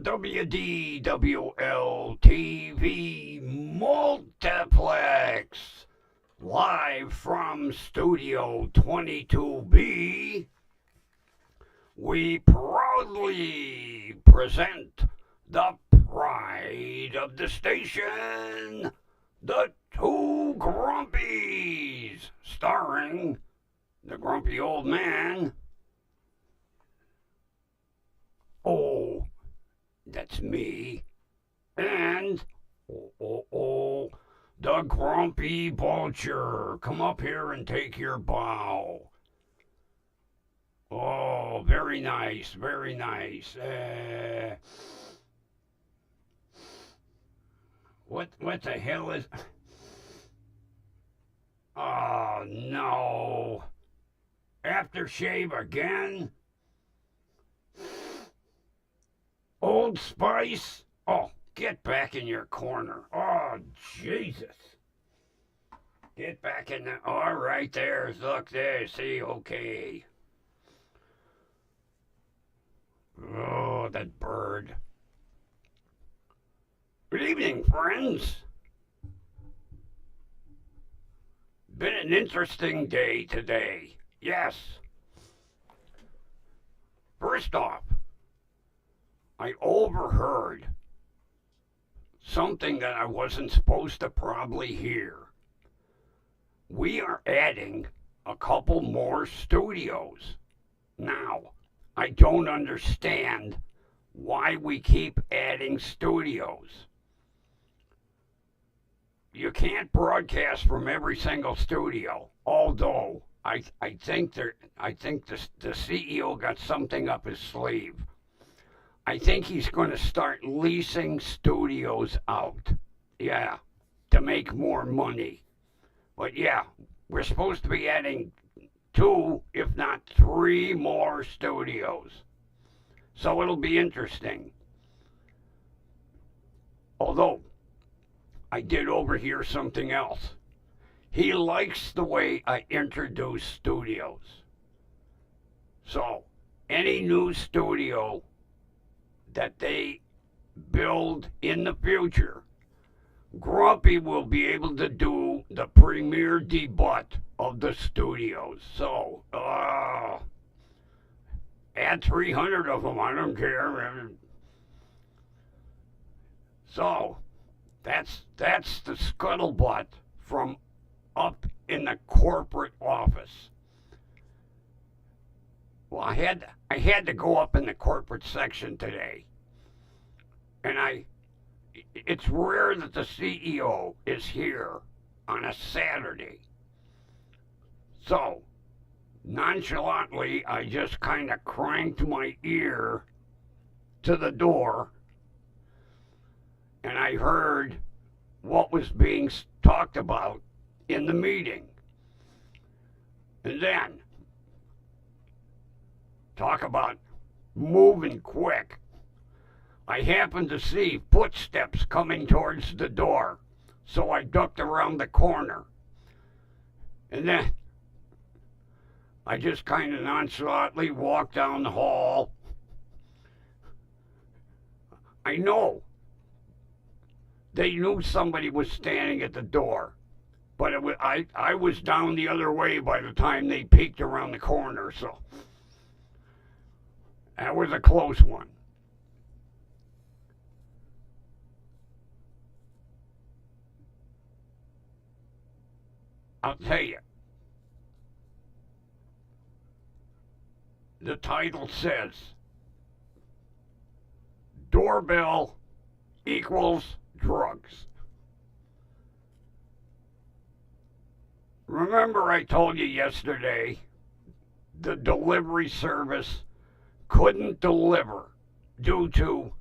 WDWL TV Multiplex, live from Studio 22B. We proudly present the pride of the station, the Two Grumpies, starring the grumpy old man. Oh, that's me. And, the grumpy vulture. Come up here and take your bow. Oh, very nice, very nice. What the hell is... Oh, no. Aftershave again? Old Spice? Oh, get back in your corner. Oh, Jesus. Get back in there. All right, there. Look there. See, okay. Oh, that bird. Good evening, friends. Been an interesting day today. Yes. First off, I overheard something that I wasn't supposed to probably hear. We are adding a couple more studios. Now, I don't understand why we keep adding studios. You can't broadcast from every single studio, although I think the CEO got something up his sleeve. I think he's going to start leasing studios out. Yeah, to make more money. But yeah, we're supposed to be adding 2, if not 3 more studios. So it'll be interesting. Although, I did overhear something else. He likes the way I introduce studios. So, any new studio that they build in the future, Grumpy will be able to do the premier debut of the studios. So, add 300 of them, I don't care. So, that's the scuttlebutt from up in the corporate office. Well, I had to go up in the corporate section today, and it's rare that the CEO is here on a Saturday. So, nonchalantly, I just kind of cranked my ear to the door, and I heard what was being talked about in the meeting. And then, talk about moving quick. I happened to see footsteps coming towards the door, so I ducked around the corner. And then I just kind of nonchalantly walked down the hall. I know they knew somebody was standing at the door, but I was down the other way by the time they peeked around the corner, so that was a close one. I'll tell you, the title says, Doorbell equals drugs. Remember I told you yesterday the delivery service couldn't deliver due to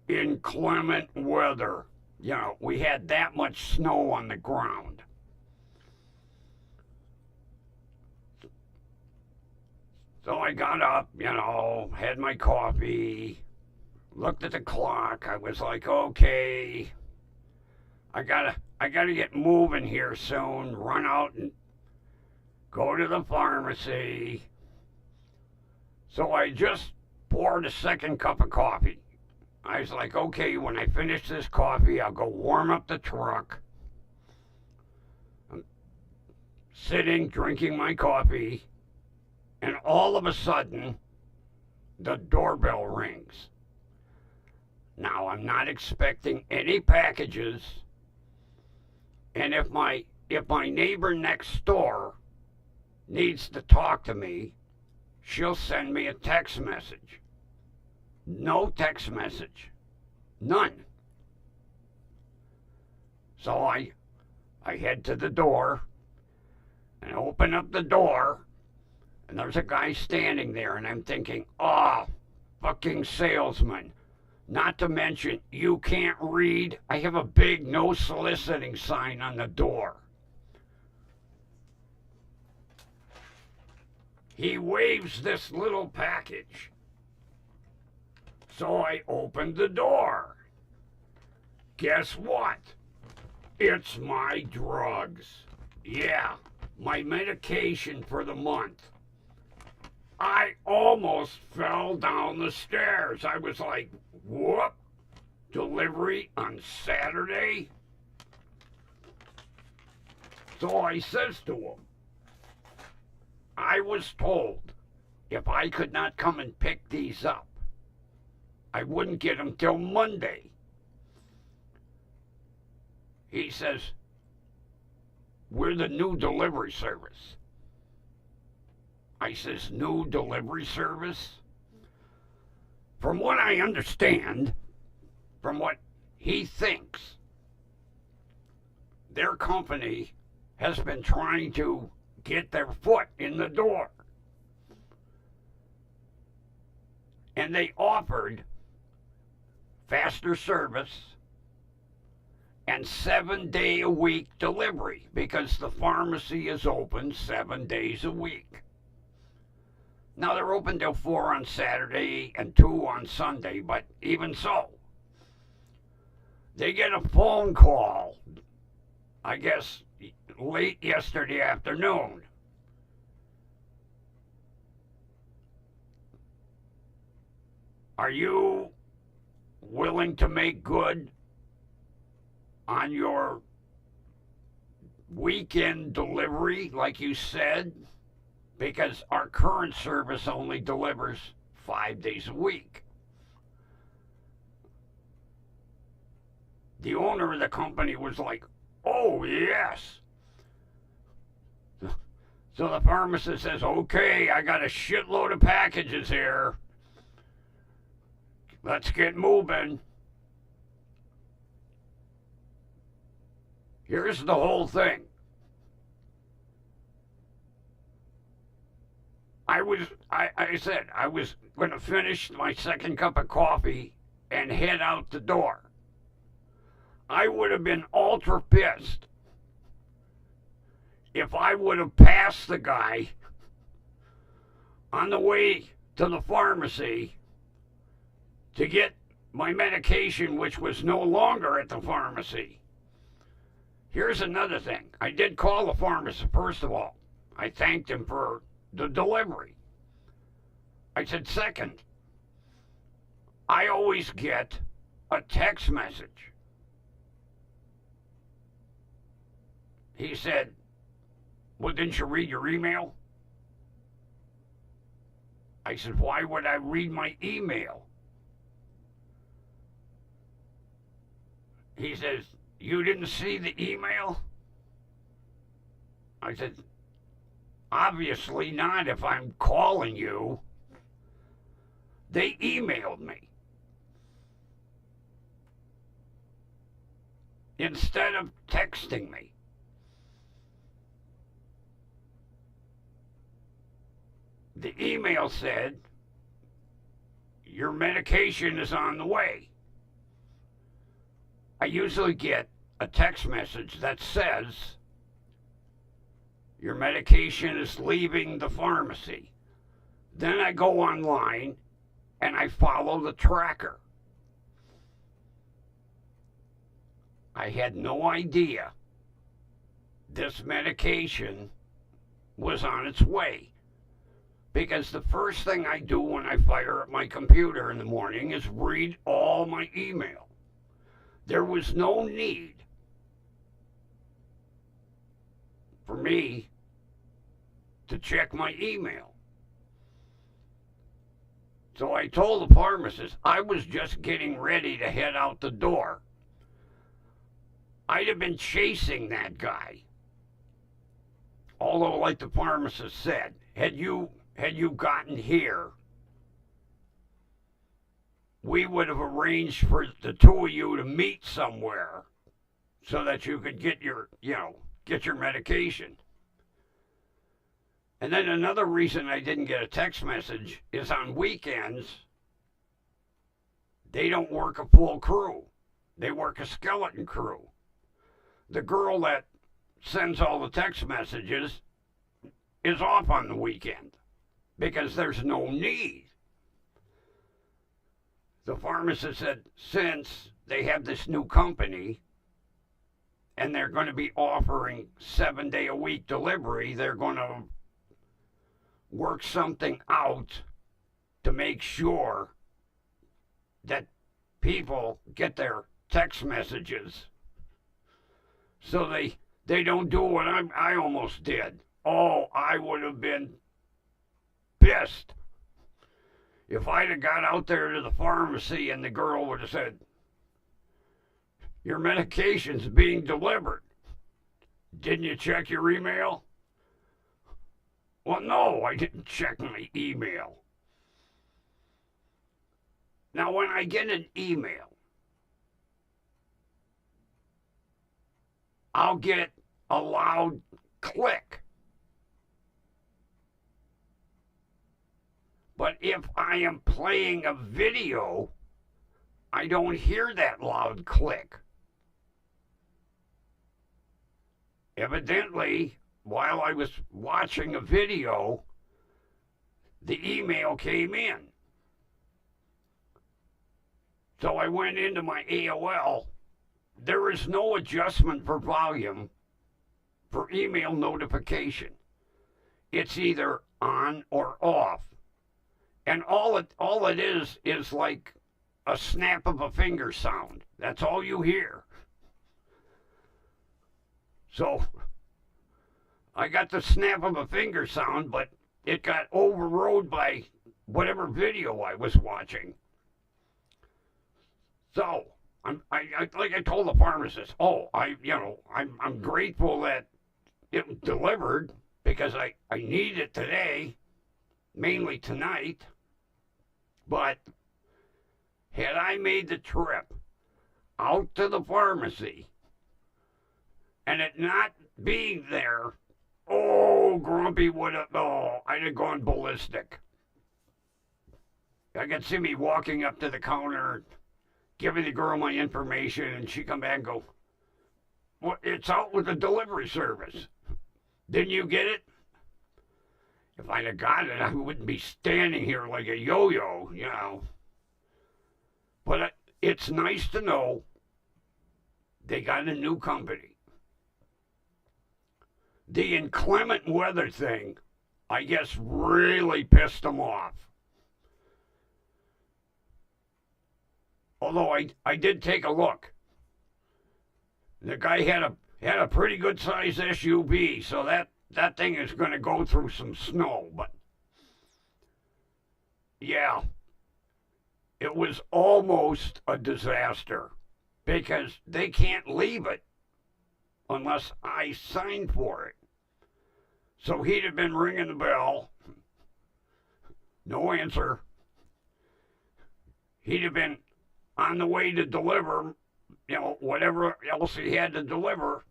inclement weather. You know, we had that much snow on the ground. So I got up, had my coffee, looked at the clock. I was like, okay, I gotta get moving here soon, run out and go to the pharmacy. So I just poured a second cup of coffee. I was like, okay, when I finish this coffee, I'll go warm up the truck. I'm sitting, drinking my coffee, and all of a sudden, the doorbell rings. Now, I'm not expecting any packages, and if my neighbor next door needs to talk to me, she'll send me a text message. No text message. None. So I head to the door and open up the door, and there's a guy standing there, and I'm thinking, oh, fucking salesman. Not to mention, you can't read. I have a big no soliciting sign on the door. He waves this little package. So I opened the door. Guess what? It's my drugs. Yeah, my medication for the month. I almost fell down the stairs. I was like, whoop, delivery on Saturday? So I says to him, I was told if I could not come and pick these up, I wouldn't get them till Monday. He says, we're the new delivery service. I says, new delivery service? From what I understand, from what he thinks, their company has been trying to get their foot in the door. And they offered faster service and 7-day-a-week delivery because the pharmacy is open 7 days a week. Now, they're open till 4 on Saturday and 2 on Sunday, but even so, they get a phone call, I guess, late yesterday afternoon. Are you willing to make good on your weekend delivery, like you said? Because our current service only delivers 5 days a week. The owner of the company was like, oh, yes. So the pharmacist says, okay, I got a shitload of packages here. Let's get moving. Here's the whole thing. I said I was going to finish my second cup of coffee and head out the door. I would have been ultra pissed if I would have passed the guy on the way to the pharmacy to get my medication, which was no longer at the pharmacy. Here's another thing. I did call the pharmacist, first of all. I thanked him for the delivery. I said, second, I always get a text message. He said, well, didn't you read your email? I said, why would I read my email? He says, you didn't see the email? I said, obviously not if I'm calling you. They emailed me. Instead of texting me. The email said, your medication is on the way. I usually get a text message that says, your medication is leaving the pharmacy. Then I go online and I follow the tracker. I had no idea this medication was on its way Because the first thing I do when I fire up my computer in the morning is read all my email. There was no need for me to check my email. So I told the pharmacist I was just getting ready to head out the door. I'd have been chasing that guy. Although, like the pharmacist said, had you gotten here, we would have arranged for the two of you to meet somewhere so that you could get your medication. And then another reason I didn't get a text message is on weekends, they don't work a full crew. They work a skeleton crew. The girl that sends all the text messages is off on the weekend because there's no need. The pharmacist said since they have this new company and they're going to be offering 7-day-a-week delivery, they're going to work something out to make sure that people get their text messages so they don't do what I almost did. Oh, I would have been pissed if I'd have got out there to the pharmacy and the girl would have said, your medication's being delivered. Didn't you check your email? Well, no, I didn't check my email. Now, when I get an email, I'll get a loud click. But if I am playing a video, I don't hear that loud click. Evidently, while I was watching a video, the email came in. So I went into my AOL. There is no adjustment for volume for email notification. It's either on or off. And all it is like a snap of a finger sound. That's all you hear. So I got the snap of a finger sound, but it got overrode by whatever video I was watching. So like I told the pharmacist, I'm grateful that it was delivered because I need it today, mainly tonight. But had I made the trip out to the pharmacy and it not being there, oh, Grumpy would have, I'd have gone ballistic. I could see me walking up to the counter, giving the girl my information, and she come back and go, well, it's out with the delivery service. Didn't you get it? If I'd have got it, I wouldn't be standing here like a yo-yo, you know. But it's nice to know they got a new company. The inclement weather thing, I guess, really pissed them off. Although I did take a look. The guy had a pretty good sized SUV, so that thing is going to go through some snow. But yeah, it was almost a disaster because they can't leave it unless I sign for it. So he'd have been ringing the bell. No answer. He'd have been on the way to deliver, whatever else he had to deliver.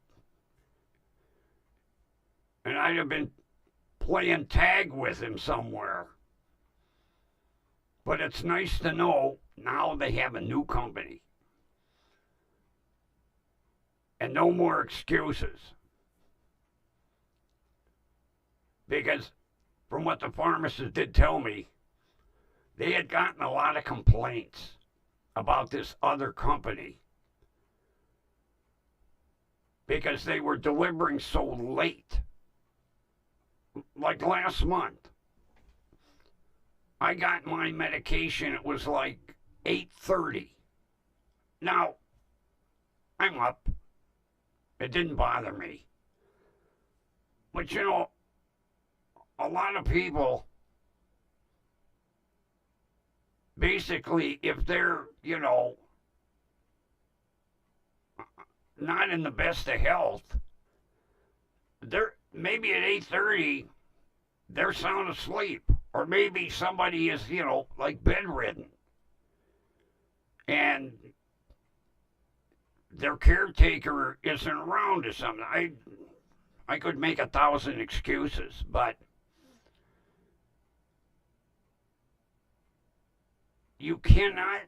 And I'd have been playing tag with him somewhere. But it's nice to know now they have a new company. And no more excuses. Because from what the pharmacist did tell me, they had gotten a lot of complaints about this other company because they were delivering so late. Like last month, I got my medication. It was like 8:30. Now, I'm up. It didn't bother me. But you know, a lot of people basically, if they're, not in the best of health, they're maybe at 8:30 they're sound asleep, or maybe somebody is, like bedridden, and their caretaker isn't around or something. I could make 1,000 excuses, but you cannot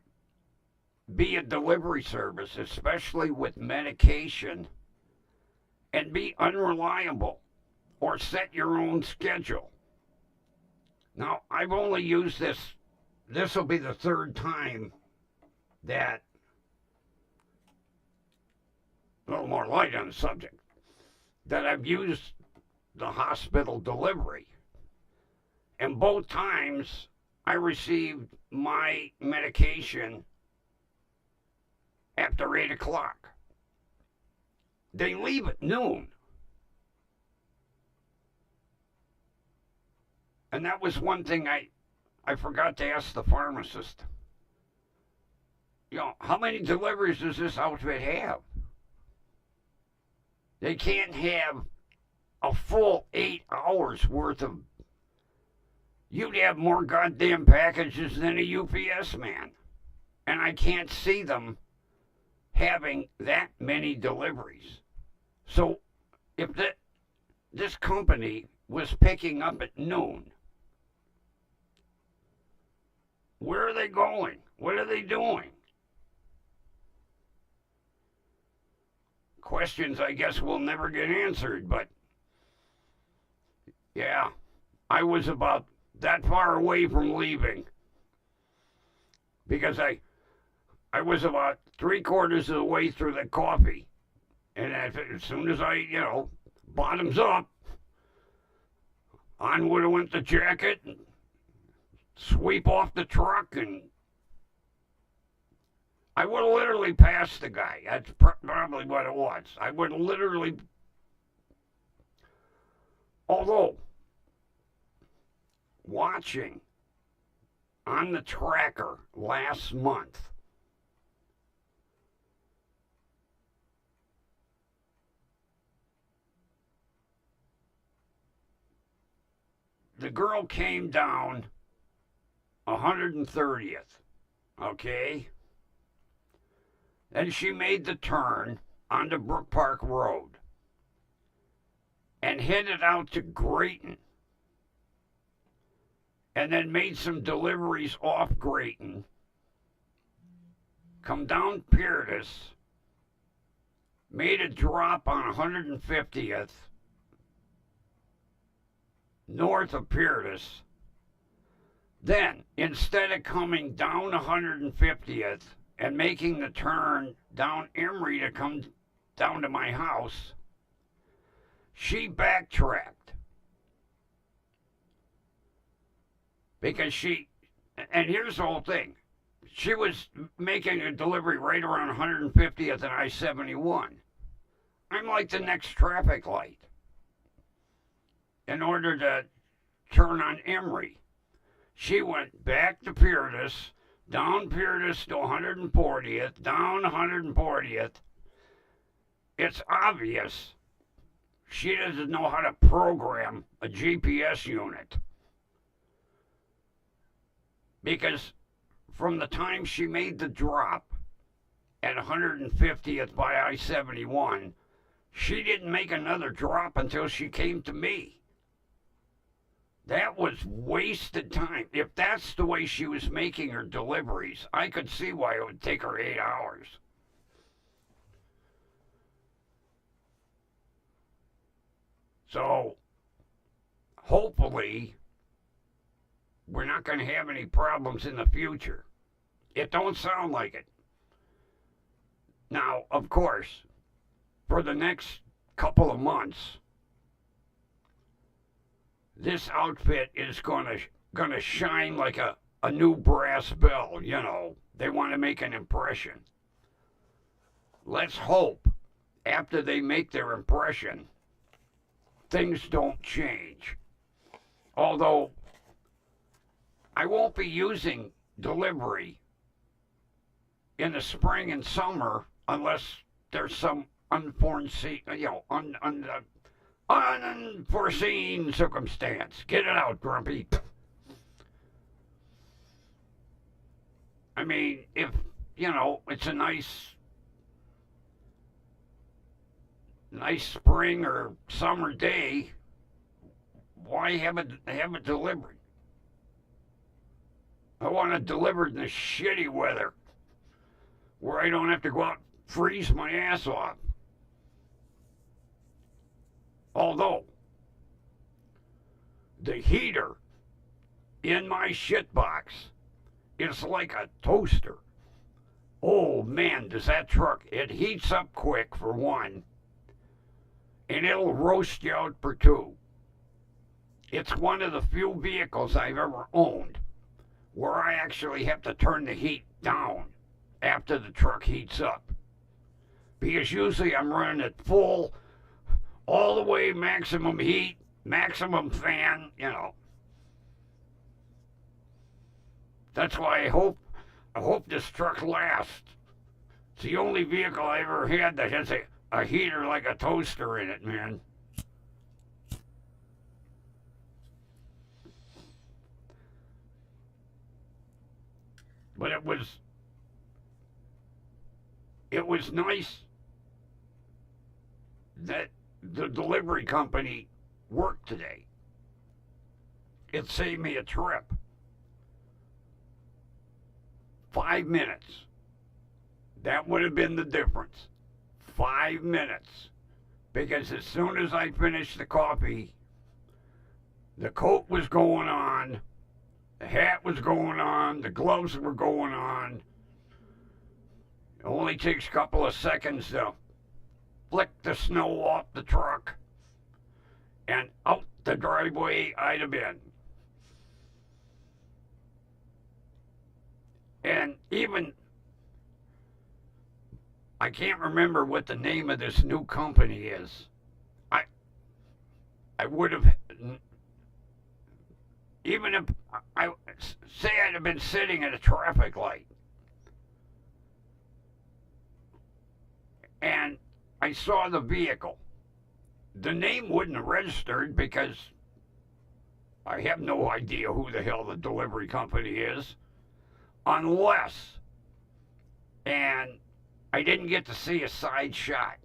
be a delivery service, especially with medication, and be unreliable or set your own schedule. Now, I've only used this. This will be the third time that, a little more light on the subject, that I've used the hospital delivery. And both times I received my medication after 8 o'clock. They leave at noon. And that was one thing I forgot to ask the pharmacist. How many deliveries does this outfit have? They can't have a full 8 hours worth of. You'd have more goddamn packages than a UPS man. And I can't see them having that many deliveries. So if this company was picking up at noon, where are they going? What are they doing? Questions I guess will never get answered, but yeah, I was about that far away from leaving because I was about 3/4 of the way through the coffee, and as soon as I, bottoms up, on would have went the jacket, and sweep off the truck, and I would have literally passed the guy. That's probably what it was. I would have literally, although watching on the tracker last month, the girl came down 130th, okay? And she made the turn onto Brook Park Road and headed out to Grayton, and then made some deliveries off Grayton, come down Peerless, made a drop on 150th, north of Peerless. Then, instead of coming down 150th and making the turn down Emory to come down to my house, she backtracked. Because and here's the whole thing. She was making a delivery right around 150th and I-71. I'm like the next traffic light in order to turn on Emory. She went back to Peerless, down Peerless to 140th, down 140th. It's obvious she doesn't know how to program a GPS unit. Because from the time she made the drop at 150th by I-71, she didn't make another drop until she came to me. That was wasted time. If that's the way she was making her deliveries, I could see why it would take her 8 hours. So, hopefully, we're not going to have any problems in the future. It don't sound like it. Now, of course, for the next couple of months, this outfit is going going to shine like a new brass bell, you know. They want to make an impression. Let's hope after they make their impression, things don't change. Although I won't be using delivery in the spring and summer unless there's some unforeseen, unforeseen circumstance. Get it out, Grumpy. I mean, if, it's a nice spring or summer day, why have it delivered? I want it delivered in the shitty weather where I don't have to go out and freeze my ass off. Although, the heater in my shit box is like a toaster. Oh man, does that truck, it heats up quick for one, and it'll roast you out for two. It's one of the few vehicles I've ever owned where I actually have to turn the heat down after the truck heats up. Because usually I'm running it full, all the way maximum heat, maximum fan, That's why I hope this truck lasts. It's the only vehicle I ever had that has a heater like a toaster in it, man. But it was nice that the delivery company worked today. It saved me a trip. 5 minutes. That would have been the difference. 5 minutes. Because as soon as I finished the coffee, the coat was going on, the hat was going on, the gloves were going on. It only takes a couple of seconds to flick the snow off the truck, and out the driveway I'd have been. And even, I can't remember what the name of this new company is. I would have, even if I say I'd have been sitting at a traffic light and I saw the vehicle, the name wouldn't have registered because I have no idea who the hell the delivery company is, unless, and I didn't get to see a side shot.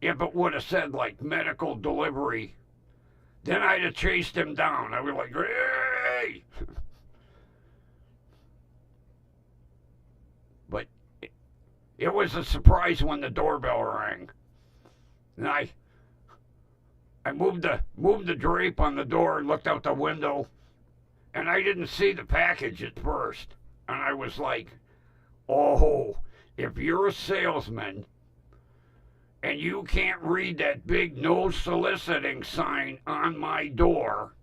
If it would have said like medical delivery, then I'd have chased him down. I was like, hey! But it was a surprise when the doorbell rang. And I moved the drape on the door and looked out the window, and I didn't see the package at first. And I was like, oh, if you're a salesman and you can't read that big no soliciting sign on my door,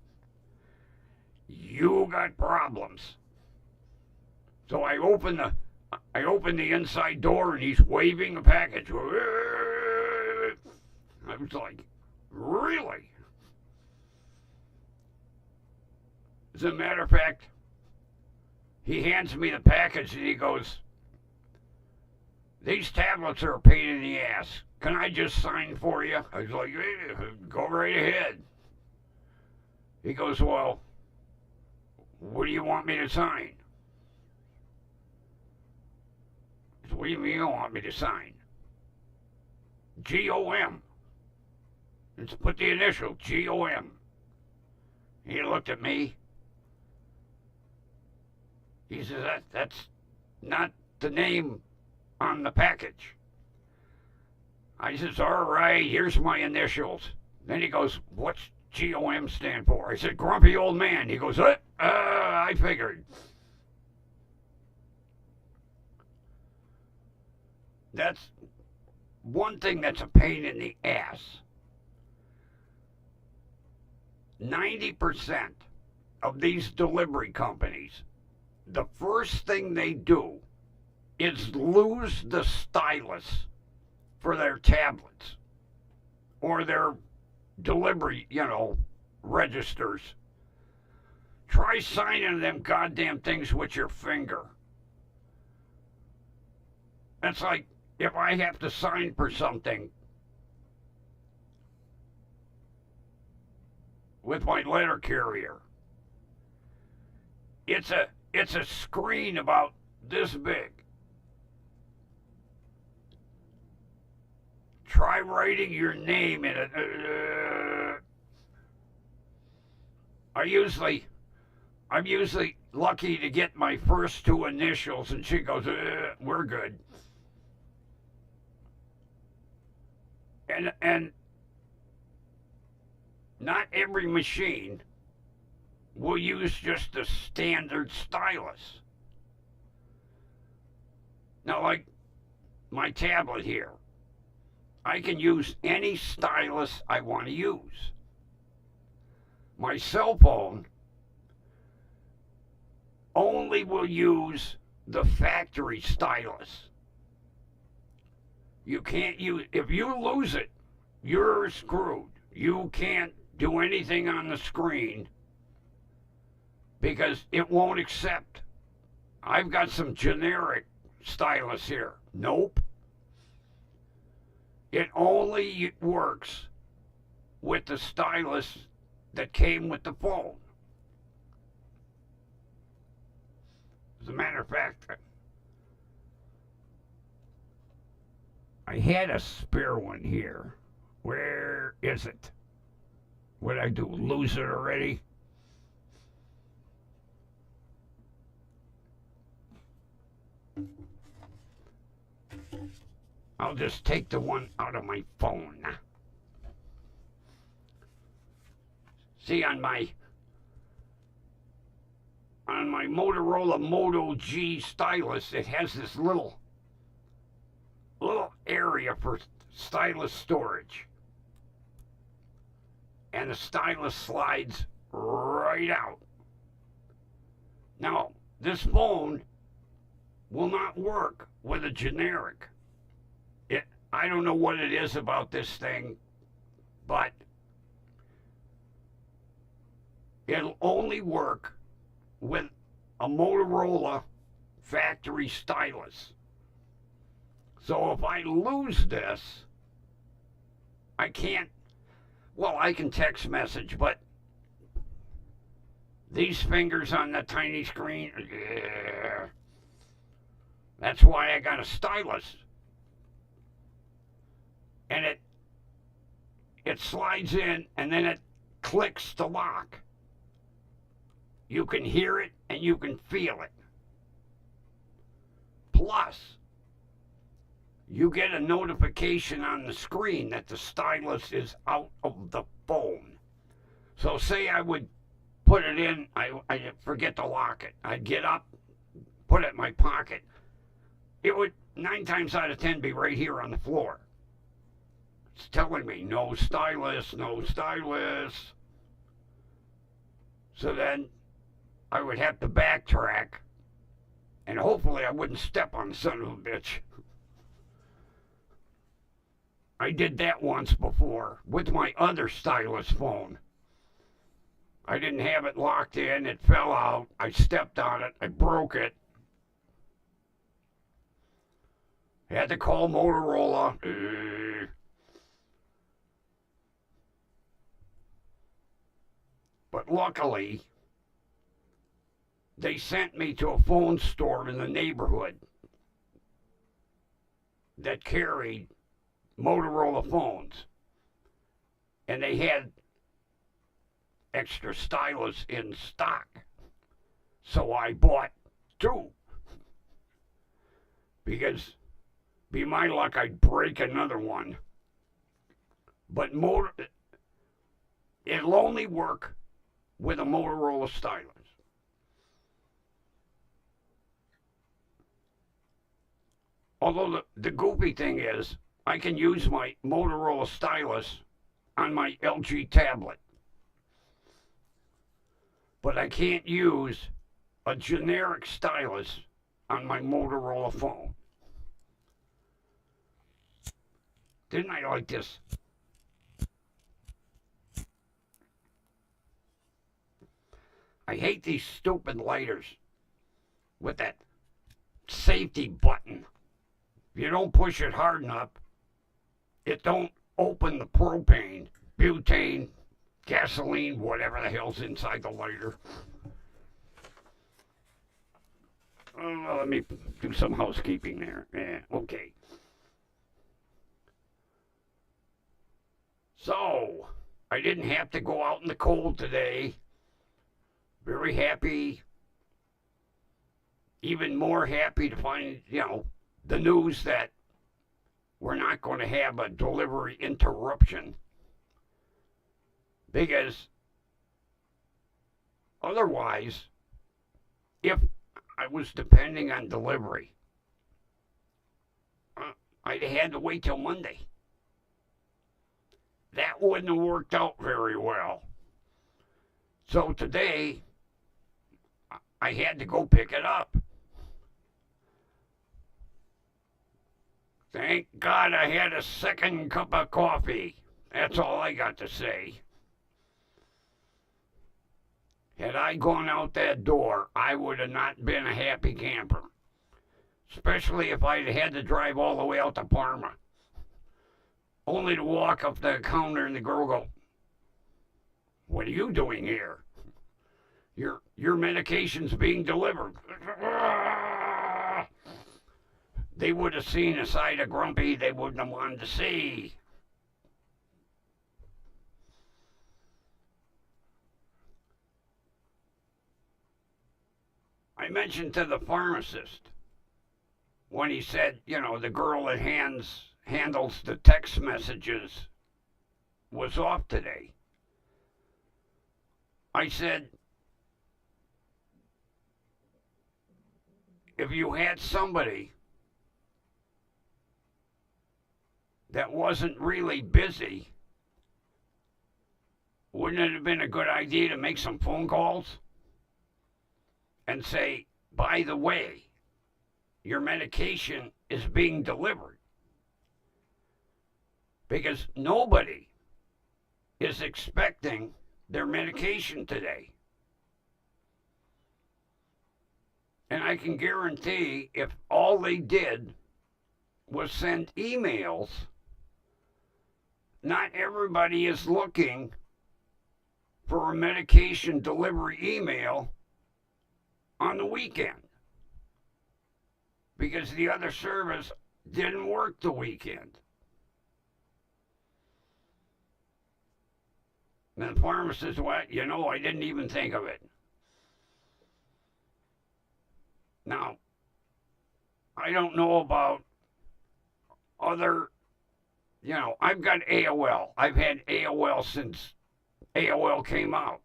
you got problems. So I opened the inside door and he's waving a package. I was like, really? As a matter of fact, he hands me the package and he goes, these tablets are a pain in the ass. Can I just sign for you? I was like, hey, go right ahead. He goes, well, what do you want me to sign? I said, what do you mean you want me to sign? G-O-M. Let's put the initial, G-O-M. He looked at me. He says, that's not the name on the package. I says, all right, here's my initials. Then he goes, what's G-O-M stand for? I said, grumpy old man. He goes, I figured. That's one thing that's a pain in the ass. 90% of these delivery companies, the first thing they do is lose the stylus for their tablets or their delivery, registers. Try signing them goddamn things with your finger. It's like if I have to sign for something with my letter carrier, it's a screen about this big. Try writing your name in it. I'm usually lucky to get my first two initials, and she goes, "We're good." And not every machine will use just the standard stylus. Now, like my tablet here, I can use any stylus I want to use. My cell phone only will use the factory stylus. You can't use, if you lose it, you're screwed. You can't do anything on the screen because it won't accept. I've got some generic stylus here. Nope. It only works with the stylus that came with the phone. As a matter of fact, I had a spare one here. Where is it? What'd I do? Lose it already? I'll just take the one out of my phone. See, on my Motorola Moto G stylus, it has this little area for stylus storage. And the stylus slides right out. Now, this phone will not work with a generic. I don't know what it is about this thing, but it'll only work with a Motorola factory stylus. So if I lose this, I can't, I can text message, but these fingers on the tiny screen, that's why I got a stylus. And it slides in and then it clicks to lock. You can hear it and you can feel it. Plus, you get a notification on the screen that the stylus is out of the phone. So say I would put it in, I forget to lock it. I'd get up, put it in my pocket. It would 9 times out of 10 be right here on the floor. It's telling me no stylus, no stylus. So then I would have to backtrack, and hopefully I wouldn't step on the son of a bitch. I did that once before with my other stylus phone. I didn't have it locked in, it fell out, I stepped on it, I broke it. I had to call Motorola. But luckily, they sent me to a phone store in the neighborhood that carried Motorola phones. And they had extra stylus in stock. So I bought 2. Because, be my luck, I'd break another one. But it'll only work with a Motorola stylus. Although the goofy thing is, I can use my Motorola stylus on my LG tablet. but I can't use a generic stylus on my Motorola phone. Didn't I like this? I hate these stupid lighters with that safety button. If you don't push it hard enough, it don't open the propane, butane, gasoline, whatever the hell's inside the lighter. Let me do some housekeeping there. Okay. So, I didn't have to go out in the cold today. Very happy. Even more happy to find, the news that we're not going to have a delivery interruption. Because otherwise, if I was depending on delivery, I'd have had to wait till Monday. That wouldn't have worked out very well. So today, I had to go pick it up. Thank God I had a second cup of coffee. That's all I got to say. Had I gone out that door, I would have not been a happy camper. Especially if I'd had to drive all the way out to Parma. Only to walk up the counter and the girl go, "What are you doing here? Your medication's being delivered." They would have seen a side of grumpy they wouldn't have wanted to see. I mentioned to the pharmacist when he said, the girl that handles the text messages was off today. I said, if you had somebody that wasn't really busy, wouldn't it have been a good idea to make some phone calls and say, by the way, your medication is being delivered? Because nobody is expecting their medication today. And I can guarantee if all they did was send emails, not everybody is looking for a medication delivery email on the weekend. Because the other service didn't work the weekend. And the pharmacist, I didn't even think of it. Now, I don't know about other, I've got AOL. I've had AOL since AOL came out.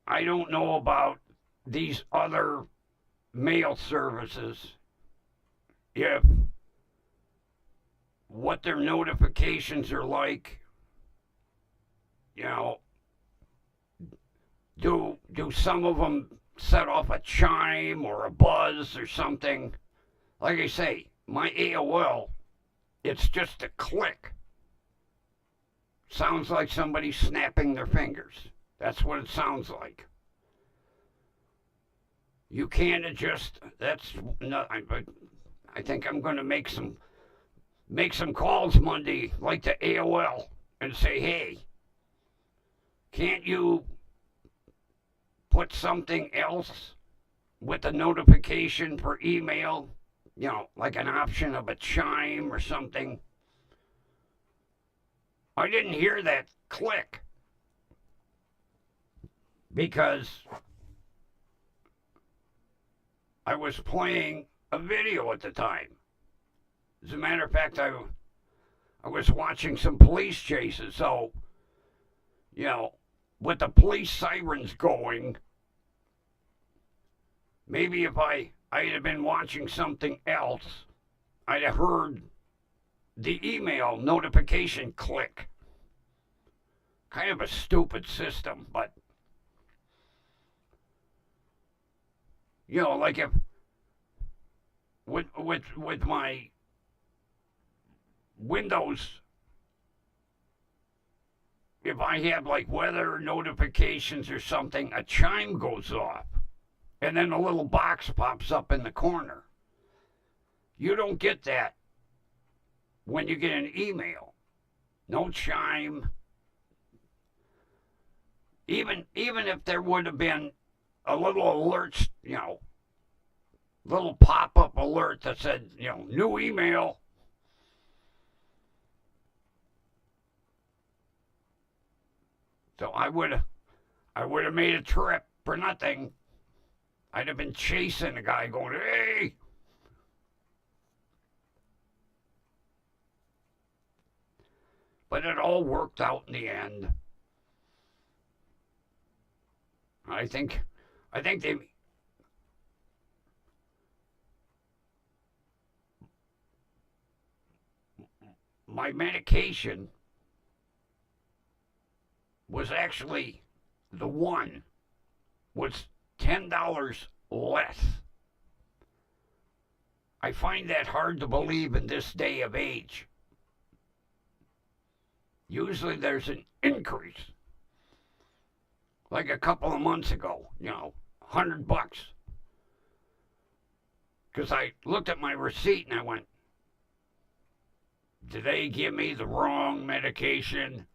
I don't know about these other mail services, if what their notifications are like. Do some of them set off a chime or a buzz or something? Like I say, my AOL, it's just a click. Sounds like somebody snapping their fingers. That's what it sounds like. You can't adjust. That's not. I think I'm going to make some calls Monday, like to AOL, and say, hey, can't you put something else with a notification for email? Like an option of a chime or something. I didn't hear that click because I was playing a video at the time. As a matter of fact, I was watching some police chases. So, with the police sirens going, maybe if I'd have been watching something else, I'd have heard the email notification click. Kind of a stupid system, but You know, like if with my Windows, if I have like weather notifications or something, a chime goes off, and then a little box pops up in the corner. You don't get that when you get an email. No chime. Even if there would have been a little alert, little pop-up alert that said, new email. So I would have made a trip for nothing. I'd have been chasing a guy going, hey. But it all worked out in the end. I think they my medication was actually the one was $10 less. I find that hard to believe in this day of age. Usually there's an increase. Like a couple of months ago, $100. Because I looked at my receipt and I went, did they give me the wrong medication?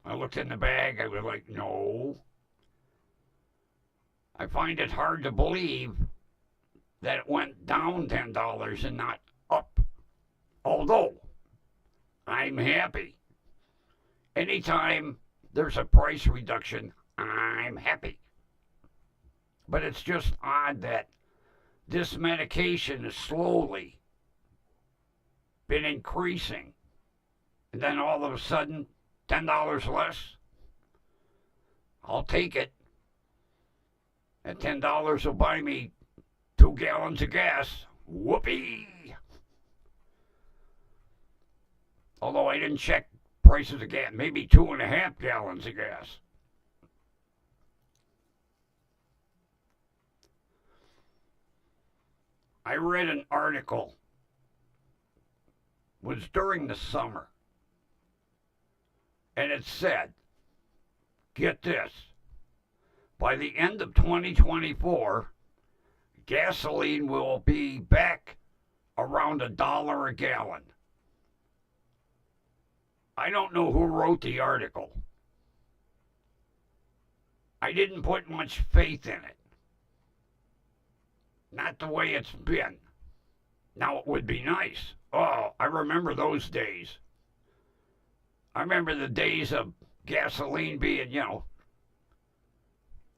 I looked in the bag, I was like, no. I find it hard to believe that it went down $10 and not up. Although, I'm happy. Anytime there's a price reduction, I'm happy. But it's just odd that this medication has slowly been increasing. And then all of a sudden, $10 less. I'll take it. That $10 will buy me 2 gallons of gas. Whoopee! Although I didn't check prices of gas, maybe 2.5 gallons of gas. I read an article. It was during the summer. And it said, get this, by the end of 2024, gasoline will be back around $1 a gallon. I don't know who wrote the article. I didn't put much faith in it. Not the way it's been. Now it would be nice. Oh, I remember those days. I remember the days of gasoline being,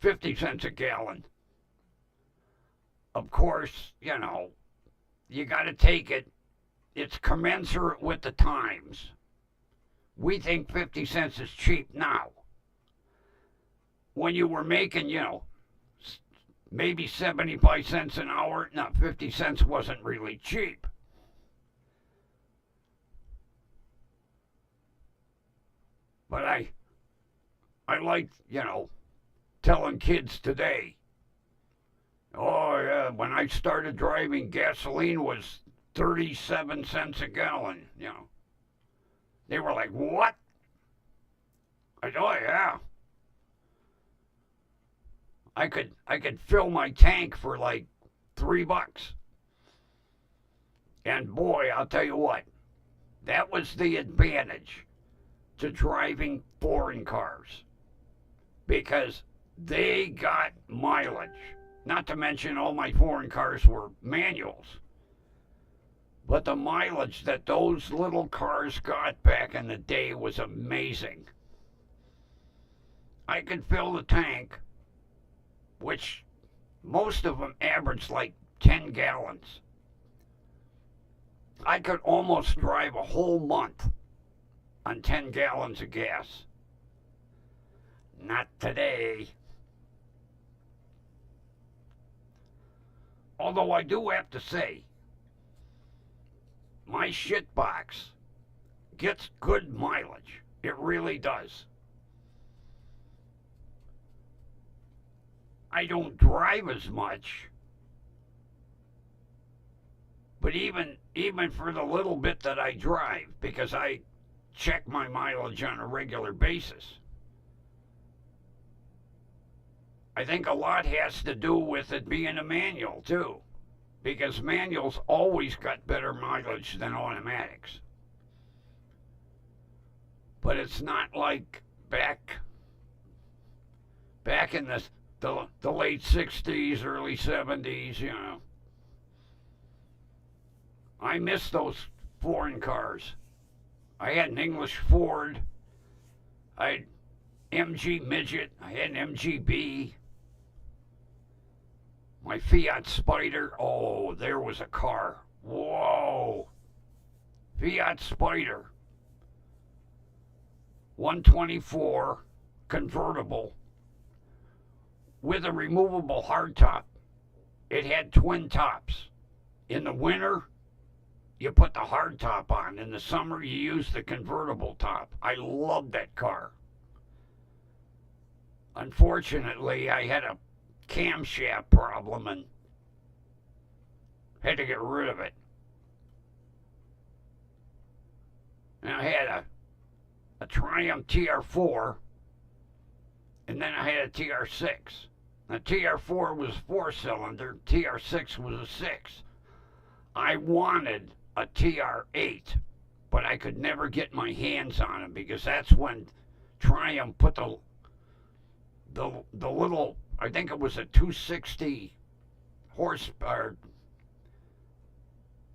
50 cents a gallon. Of course, you got to take it. It's commensurate with the times. We think 50 cents is cheap now. When you were making, maybe 75 cents an hour, no, 50 cents wasn't really cheap. But I like, telling kids today, oh yeah, when I started driving, gasoline was 37 cents a gallon, They were like, what? I said, oh yeah. I could fill my tank for like $3. And boy, I'll tell you what, that was the advantage to driving foreign cars. Because they got mileage. Not to mention all my foreign cars were manuals. But the mileage that those little cars got back in the day was amazing. I could fill the tank, which most of them averaged like 10 gallons. I could almost drive a whole month on 10 gallons of gas. Not today. Although I do have to say, my shit box gets good mileage. It really does. I don't drive as much, but even for the little bit that I drive, because I check my mileage on a regular basis, I think a lot has to do with it being a manual too, because manuals always got better mileage than automatics. But it's not like back in the late 60s, early 70s, you know. I miss those foreign cars. I had an English Ford. I had MG Midget. I had an MGB. My Fiat Spider. Oh, there was a car. Whoa. Fiat Spider. 124 convertible with a removable hardtop. It had twin tops. In the winter, you put the hardtop on. In the summer, you use the convertible top. I loved that car. Unfortunately, I had a camshaft problem and had to get rid of it. And I had a Triumph TR4, and then I had a TR6. The TR4 was 4-cylinder, TR6 was a 6. I wanted a TR8, but I could never get my hands on it because that's when Triumph put the little, I think it was a 260 horsepower.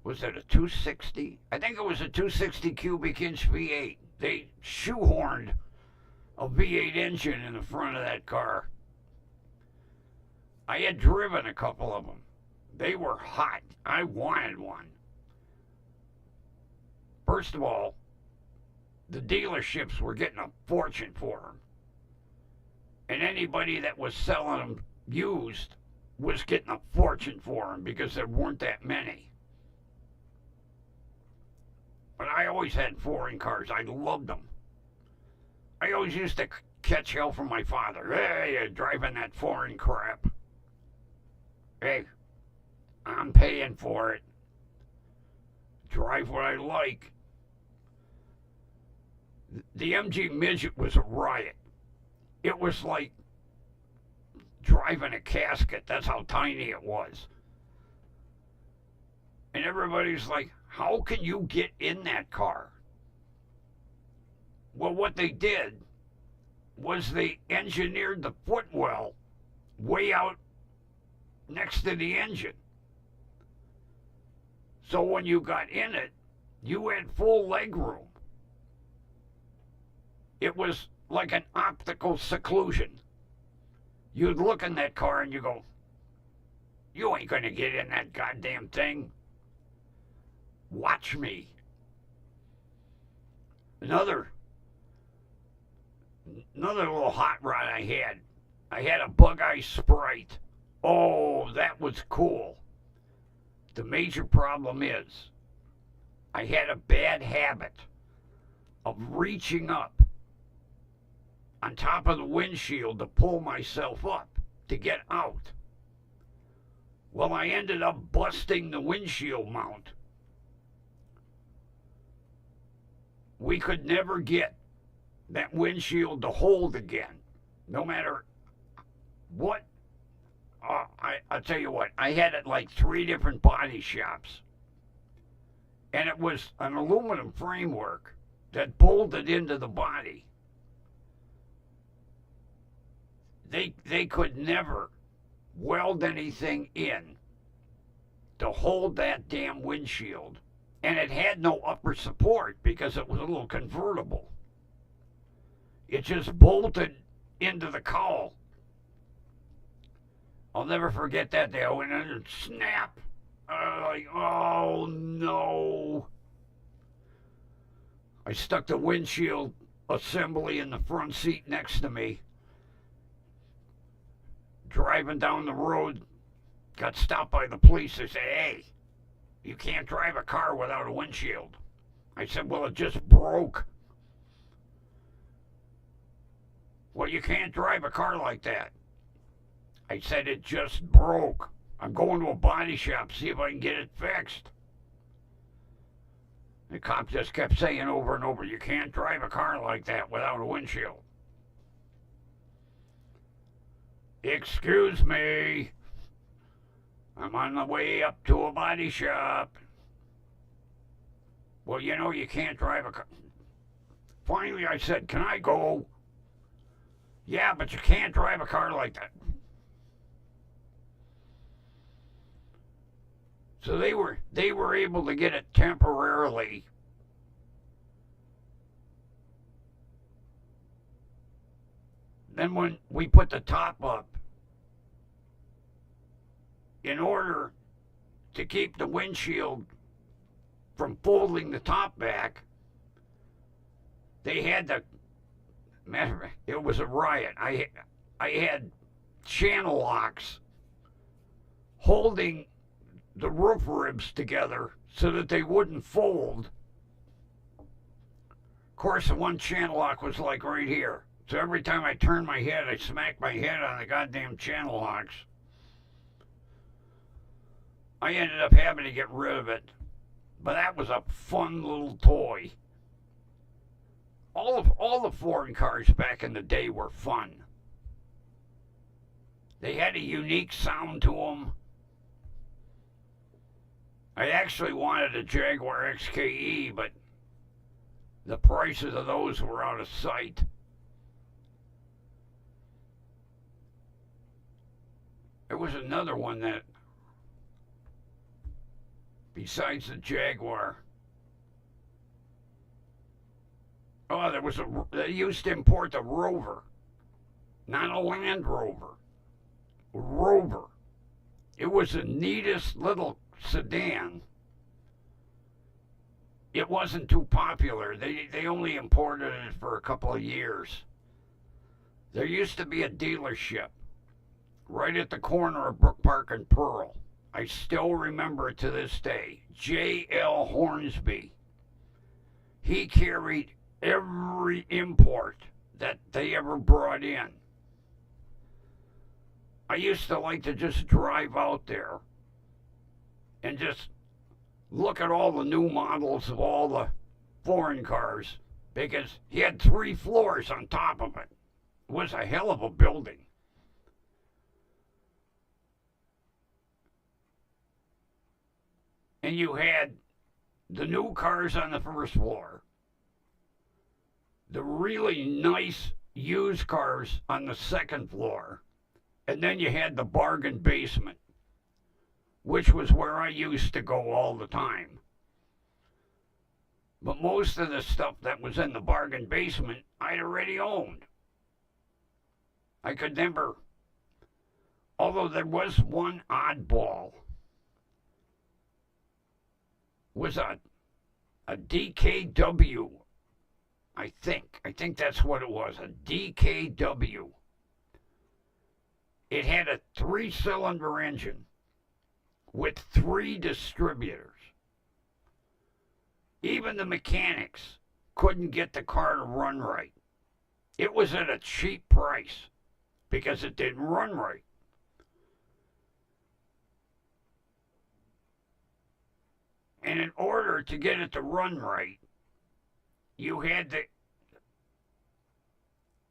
Was it a 260? I think it was a 260 cubic inch V8. They shoehorned a V8 engine in the front of that car. I had driven a couple of them. They were hot. I wanted one. First of all, the dealerships were getting a fortune for them. And anybody that was selling them used was getting a fortune for them because there weren't that many. But I always had foreign cars. I loved them. I always used to catch hell from my father. Hey, you're driving that foreign crap. Hey, I'm paying for it. Drive what I like. The MG Midget was a riot. It was like driving a casket. That's how tiny it was. And everybody's like, how can you get in that car? Well, what they did was they engineered the footwell way out next to the engine. So when you got in it, you had full leg room. It was like an optical seclusion. You'd look in that car and you go, you ain't gonna get in that goddamn thing. Watch me. Another little hot rod I had a Bug-Eye Sprite. Oh, that was cool. The major problem is I had a bad habit of reaching up on top of the windshield to pull myself up to get out. Well, I ended up busting the windshield mount. We could never get that windshield to hold again, no matter what. I'll tell you what, I had it like 3 different body shops. And it was an aluminum framework that bolted into the body. They could never weld anything in to hold that damn windshield. And it had no upper support because it was a little convertible. It just bolted into the cowl. I'll never forget that day. I went in and snap. Like, oh no. I stuck the windshield assembly in the front seat next to me. Driving down the road, got stopped by the police. They said, hey, you can't drive a car without a windshield. I said, well, it just broke. Well, you can't drive a car like that. I said it just broke. I'm going to a body shop, see if I can get it fixed. The cop just kept saying over and over, you can't drive a car like that without a windshield. Excuse me. I'm on the way up to a body shop. Well, you know you can't drive a car. Finally, I said, can I go? Yeah, but you can't drive a car like that. So they were able to get it temporarily. Then when we put the top up, in order to keep the windshield from folding the top back, they had to. It was a riot. I had channel locks holding the roof ribs together so that they wouldn't fold. Of course, the one channel lock was like right here. So every time I turned my head, I smacked my head on the goddamn channel locks. I ended up having to get rid of it. But that was a fun little toy. All the foreign cars back in the day were fun. They had a unique sound to them. I actually wanted a Jaguar XKE, but the prices of those were out of sight. There was another one that, besides the Jaguar, they used to import the Rover, not a Land Rover, Rover. It was the neatest little sedan. It wasn't too popular. They only imported it for a couple of years. There used to be a dealership right at the corner of Brook Park and Pearl. I still remember it to this day. J.L. Hornsby. He carried every import that they ever brought in. I used to like to just drive out there and just look at all the new models of all the foreign cars, because he had 3 floors on top of it. It was a hell of a building. And you had the new cars on the first floor, the really nice used cars on the second floor, and then you had the bargain basement, which was where I used to go all the time. But most of the stuff that was in the bargain basement, I'd already owned. I could never, although there was one oddball, was a DKW, I think that's what it was, a DKW. It had a 3-cylinder engine with 3 distributors. Even the mechanics couldn't get the car to run right. It was at a cheap price because it didn't run right. And in order to get it to run right, you had to,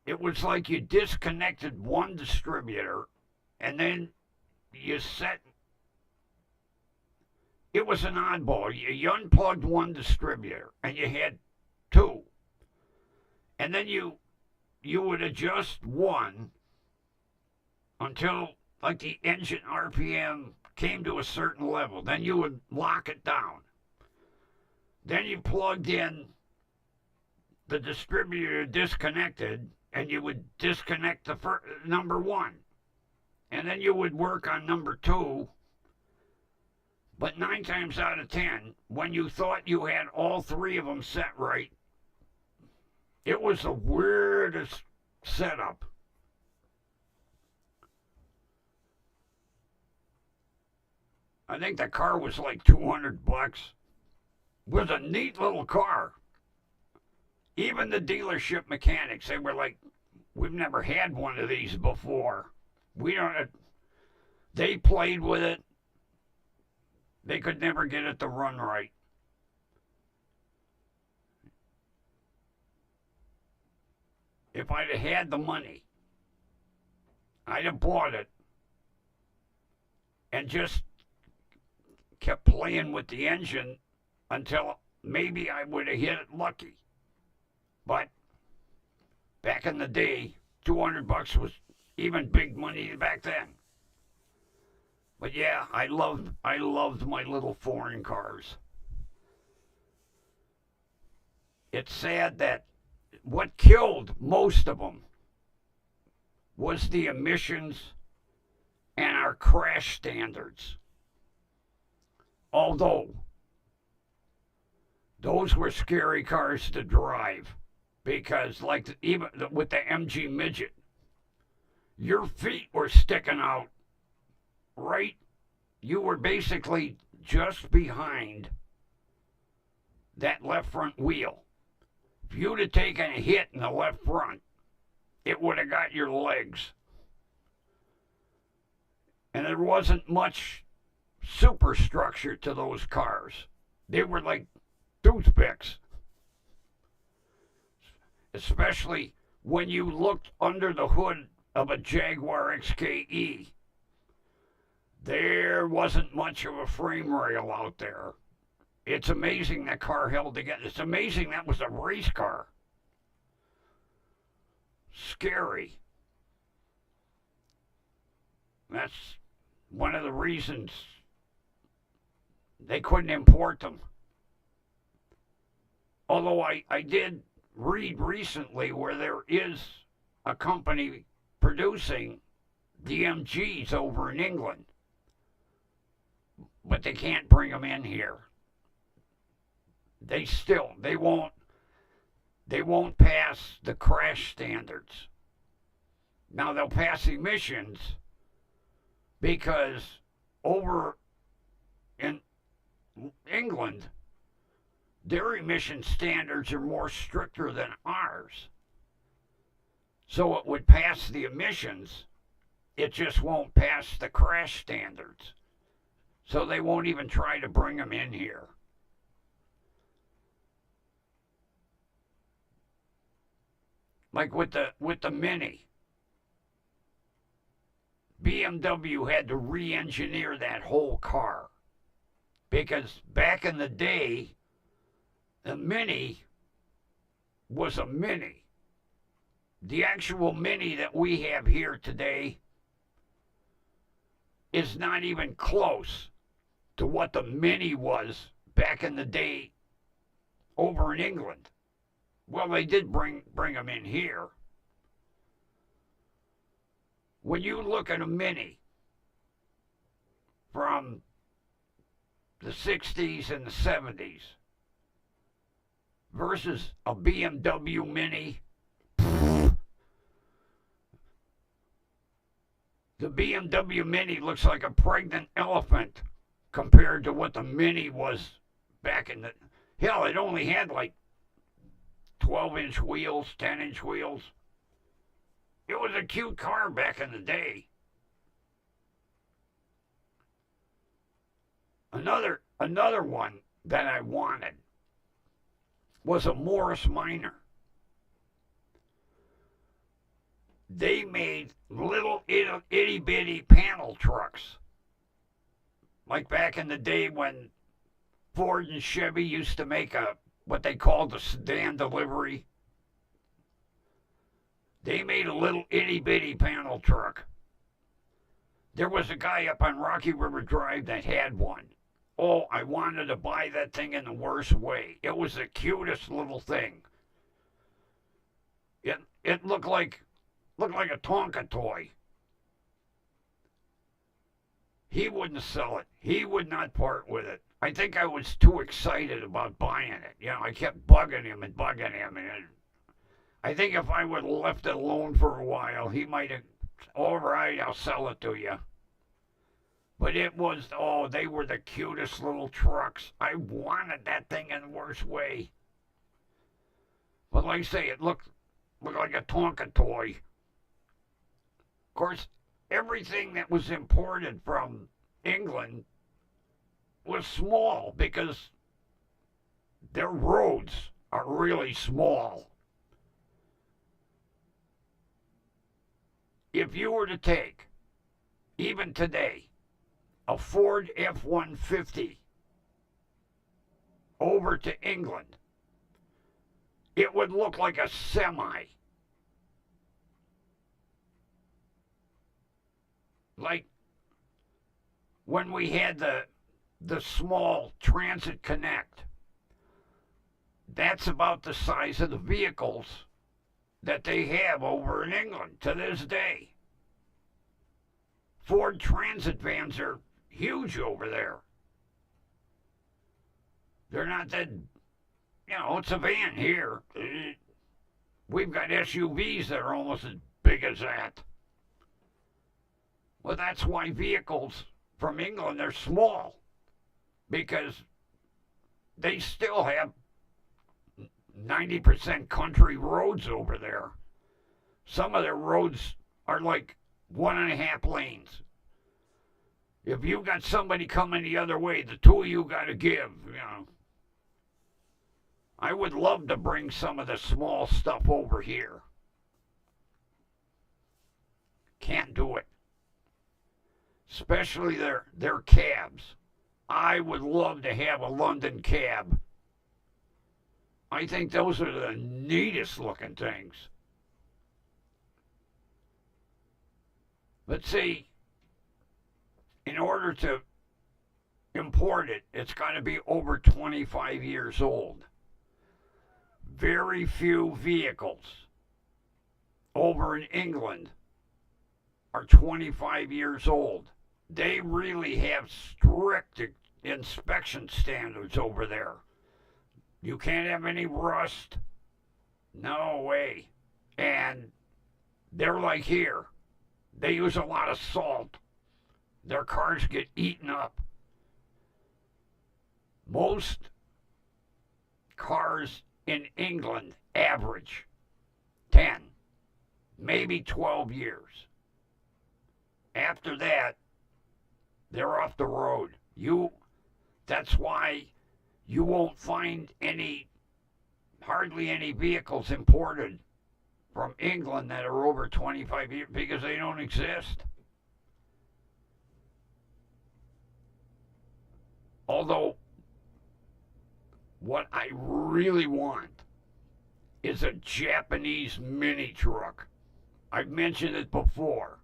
it was like you disconnected one distributor and then you set, it was an oddball. You unplugged one distributor and you had 2. And then you would adjust one until like the engine RPM came to a certain level. Then you would lock it down. Then you plugged in the distributor disconnected, and you would disconnect the number 1. And then you would work on number 2. But 9 times out of 10, when you thought you had all 3 of them set right, it was the weirdest setup. I think the car was like $200. It was a neat little car. Even the dealership mechanics, they were like, we've never had one of these before. We don't, They played with it. They could never get it to run right. If I'd have had the money, I'd have bought it and just kept playing with the engine until maybe I would have hit it lucky. But back in the day, $200 was even big money back then. But yeah, I loved my little foreign cars. It's sad that what killed most of them was the emissions and our crash standards. Although those were scary cars to drive because, like, even with the MG Midget, your feet were sticking out right. You were basically just behind that left front wheel. If you'd have taken a hit in the left front, it would have got your legs. And there wasn't much superstructure to those cars. They were like toothpicks. Especially when you looked under the hood of a Jaguar XKE. There wasn't much of a frame rail out there. It's amazing that car held together. It's amazing that was a race car. Scary. That's one of the reasons they couldn't import them. Although I did read recently where there is a company producing DMGs over in England, but they can't bring them in here. They won't pass the crash standards. Now they'll pass emissions because over in England, their emission standards are more stricter than ours. So it would pass the emissions, it just won't pass the crash standards. So they won't even try to bring them in here. Like with the Mini, BMW had to re-engineer that whole car because back in the day, the Mini was a Mini. The actual Mini that we have here today is not even close to what the Mini was back in the day over in England. Well, they did bring them in here. When you look at a Mini from the 60s and the 70s versus a BMW Mini, the BMW Mini looks like a pregnant elephant compared to what the Mini was back in the... Hell, it only had like 12-inch wheels, 10-inch wheels. It was a cute car back in the day. Another one that I wanted was a Morris Minor. They made little itty bitty panel trucks. Like back in the day when Ford and Chevy used to make what they called a sedan delivery. They made a little itty bitty panel truck. There was a guy up on Rocky River Drive that had one. Oh, I wanted to buy that thing in the worst way. It was the cutest little thing. It looked like a Tonka toy. He wouldn't sell it. He would not part with it. I think I was too excited about buying it. You know, I kept bugging him. And I think if I would have left it alone for a while, he might have, all right, I'll sell it to you. But it was, they were the cutest little trucks. I wanted that thing in the worst way. But like I say, it looked like a Tonka toy. Of course, everything that was imported from England was small because their roads are really small. If you were to take, even today, a Ford F-150 over to England, it would look like a semi. Like when we had the small Transit Connect, that's about the size of the vehicles that they have over in England to this day. Ford Transit vans are huge over there. They're not that, it's a van here. We've got SUVs that are almost as big as that. Well, that's why vehicles from England are small, because they still have 90% country roads over there. Some of their roads are like 1.5 lanes. If you got somebody coming the other way, the two of you got to give, I would love to bring some of the small stuff over here. Can't do it. Especially their cabs. I would love to have a London cab. I think those are the neatest looking things. But see, in order to import it, it's got to be over 25 years old. Very few vehicles over in England are 25 years old. They really have strict inspection standards over there. You can't have any rust. No way. And they're like here. They use a lot of salt. Their cars get eaten up. Most cars in England average 10, maybe 12 years. After that, they're off the road. That's why you won't find hardly any vehicles imported from England that are over 25 years, because they don't exist. Although, what I really want is a Japanese mini truck. I've mentioned it before.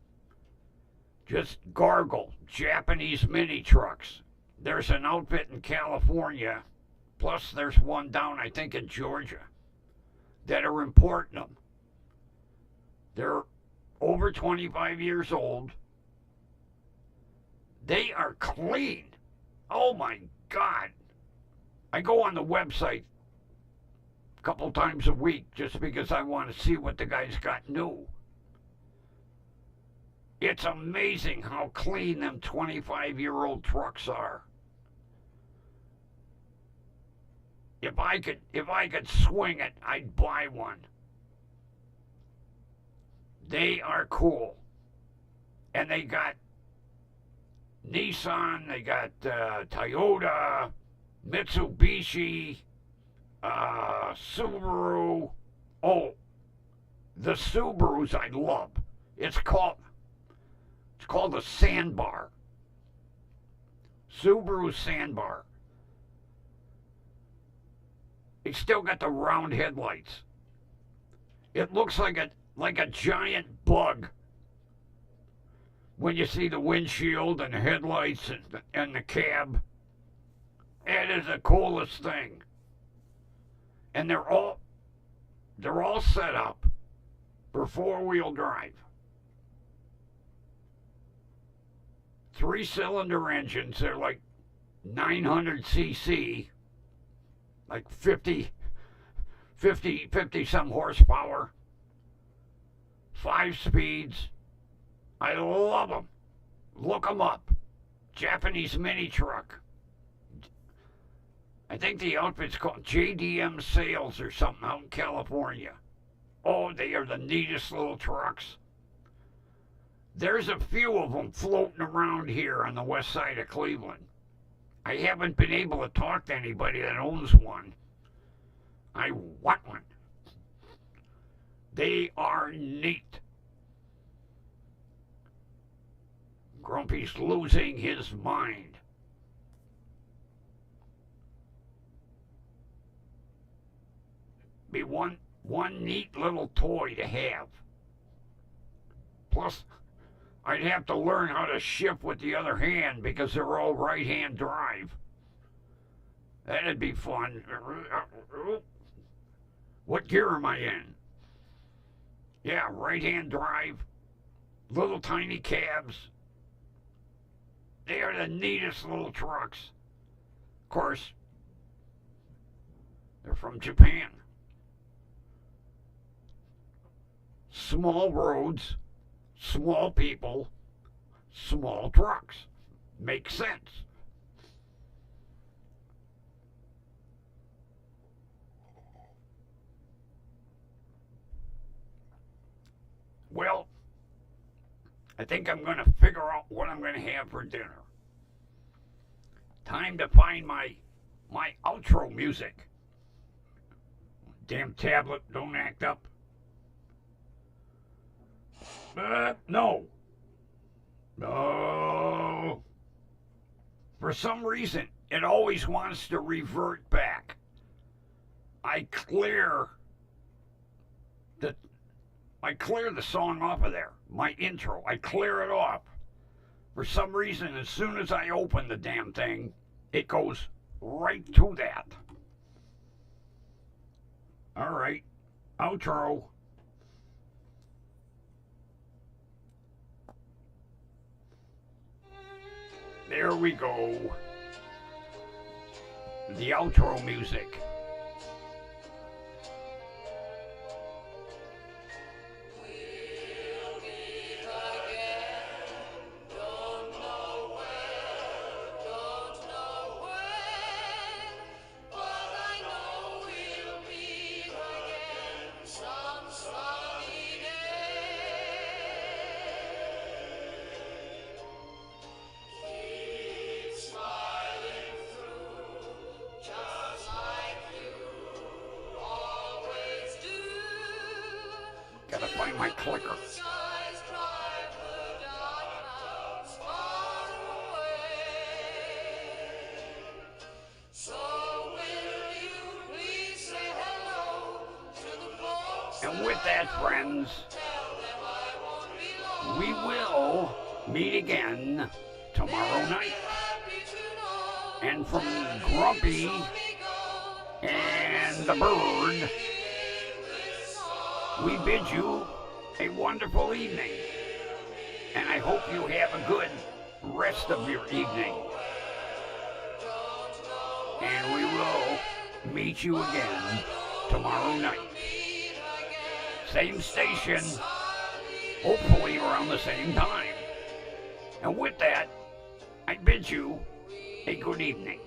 Just gargle Japanese mini trucks. There's an outfit in California, plus there's one down, I think, in Georgia, that are importing them. They're over 25 years old. They are clean. Oh my God. I go on the website a couple times a week just because I want to see what the guy's got new. It's amazing how clean them 25-year-old trucks are. If I could swing it, I'd buy one. They are cool. And they got Nissan, they got Toyota, Mitsubishi, Subaru. Oh, the Subarus I love. It's called the Sandbar. Subaru Sandbar. It's still got the round headlights. It looks like a giant bug when you see the windshield and the headlights and the cab. It is the coolest thing. And they're all set up for 4-wheel drive. 3-cylinder engines. They're like 900 cc, like 50 some horsepower. 5 speeds. I love them. Look them up. Japanese mini truck. I think the outfit's called JDM Sales or something out in California. Oh, they are the neatest little trucks. There's a few of them floating around here on the west side of Cleveland. I haven't been able to talk to anybody that owns one. I want one. They are neat. Grumpy's losing his mind. Be one neat little toy to have. Plus, I'd have to learn how to shift with the other hand because they're all right-hand drive. That'd be fun. What gear am I in? Yeah, right-hand drive. Little tiny cabs. They are the neatest little trucks. Of course, they're from Japan. Small roads, small people, small trucks. Makes sense. Well, I think I'm going to figure out what I'm going to have for dinner. Time to find my outro music. Damn tablet, don't act up. No. No. For some reason, it always wants to revert back. I clear the song off of there. My intro, I clear it off. For some reason, as soon as I open the damn thing, it goes right to that. All right, outro. There we go. The outro music. Gotta find my clicker. And with that, friends, we will meet again tomorrow night. And from Grumpy and the Bird, we bid you a wonderful evening. And I hope you have a good rest of your evening. And we will meet you again tomorrow night. Same station, hopefully around the same time. And with that, I bid you a good evening.